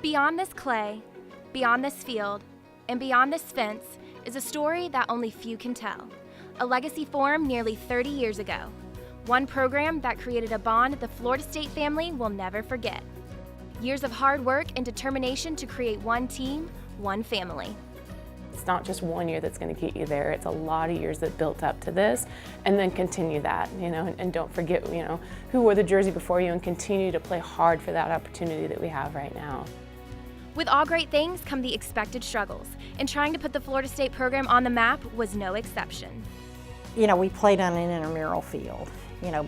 Beyond this clay, beyond this field, and beyond this fence is a story that only few can tell. A legacy formed nearly 30 years ago. One program that created a bond the Florida State family will never forget. Years of hard work and determination to create one team, one family. It's not just 1 year that's going to get you there. It's a lot of years that built up to this, and then continue that, and don't forget, who wore the jersey before you, and continue to play hard for that opportunity that we have right now. With all great things come the expected struggles, and trying to put the Florida State program on the map was no exception. We played on an intramural field,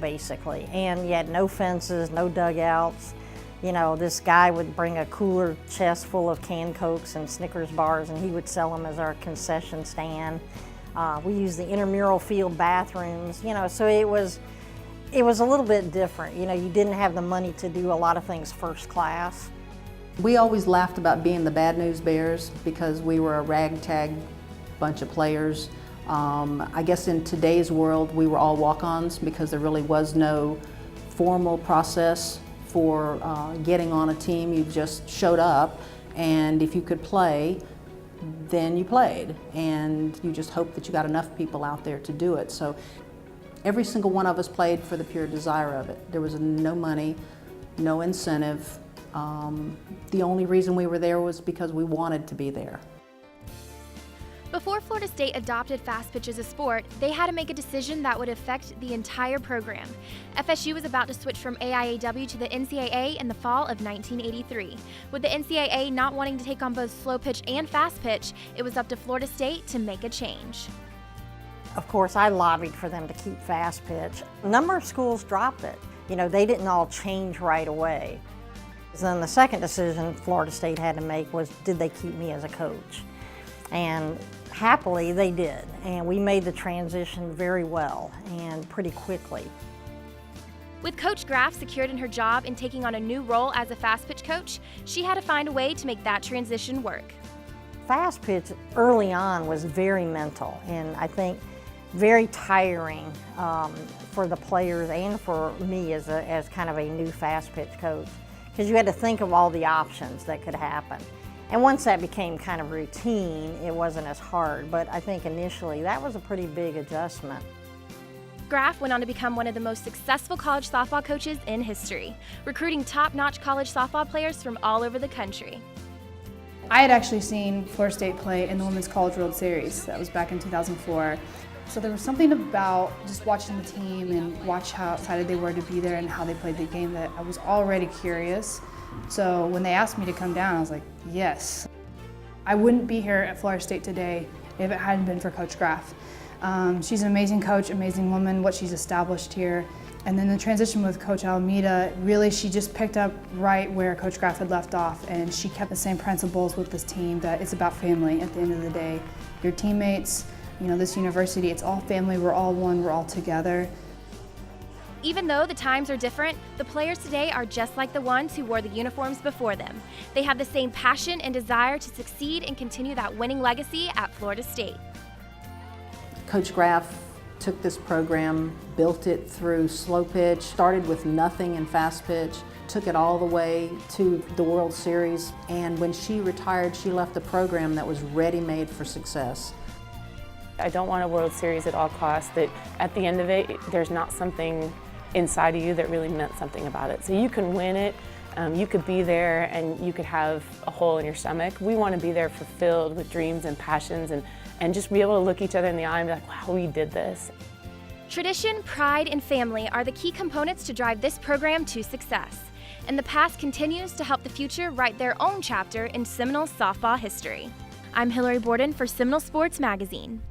basically, and you had no fences, no dugouts. This guy would bring a cooler chest full of canned Cokes and Snickers bars, and he would sell them as our concession stand. We used the intramural field bathrooms, so it was a little bit different. You didn't have the money to do a lot of things first class. We always laughed about being the Bad News Bears because we were a ragtag bunch of players. I guess in today's world, we were all walk-ons because there really was no formal process for getting on a team. You just showed up, and if you could play, then you played, and you just hoped that you got enough people out there to do it. So every single one of us played for the pure desire of it. There was no money, no incentive. The only reason we were there was because we wanted to be there. Before Florida State adopted fast pitch as a sport, they had to make a decision that would affect the entire program. FSU was about to switch from AIAW to the NCAA in the fall of 1983. With the NCAA not wanting to take on both slow pitch and fast pitch, it was up to Florida State to make a change. Of course, I lobbied for them to keep fast pitch. A number of schools dropped it. They didn't all change right away. Then the second decision Florida State had to make was, did they keep me as a coach? And happily, they did. And we made the transition very well and pretty quickly. With Coach Graff secured in her job and taking on a new role as a fast pitch coach, she had to find a way to make that transition work. Fast pitch early on was very mental, and I think very tiring for the players and for me as kind of a new fast pitch coach, because you had to think of all the options that could happen. And once that became kind of routine, it wasn't as hard, but I think initially that was a pretty big adjustment. Graff went on to become one of the most successful college softball coaches in history, recruiting top-notch college softball players from all over the country. I had actually seen Florida State play in the Women's College World Series. That was back in 2004. So there was something about just watching the team and watch how excited they were to be there and how they played the game that I was already curious. So when they asked me to come down, I was like, yes. I wouldn't be here at Florida State today if it hadn't been for Coach Graff. She's an amazing coach, amazing woman, what she's established here. And then the transition with Coach Alameda, really she just picked up right where Coach Graff had left off, and she kept the same principles with this team, that it's about family at the end of the day. Your teammates, this university, it's all family, we're all one, we're all together. Even though the times are different, the players today are just like the ones who wore the uniforms before them. They have the same passion and desire to succeed and continue that winning legacy at Florida State. Coach Graff took this program, built it through slow pitch, started with nothing in fast pitch, took it all the way to the World Series, and when she retired, she left a program that was ready-made for success. I don't want a World Series at all costs, that at the end of it, there's not something inside of you that really meant something about it. So you can win it, you could be there, and you could have a hole in your stomach. We want to be there fulfilled with dreams and passions, and just be able to look each other in the eye and be like, wow, we did this. Tradition, pride, and family are the key components to drive this program to success. And the past continues to help the future write their own chapter in Seminole softball history. I'm Hillary Borden for Seminole Sports Magazine.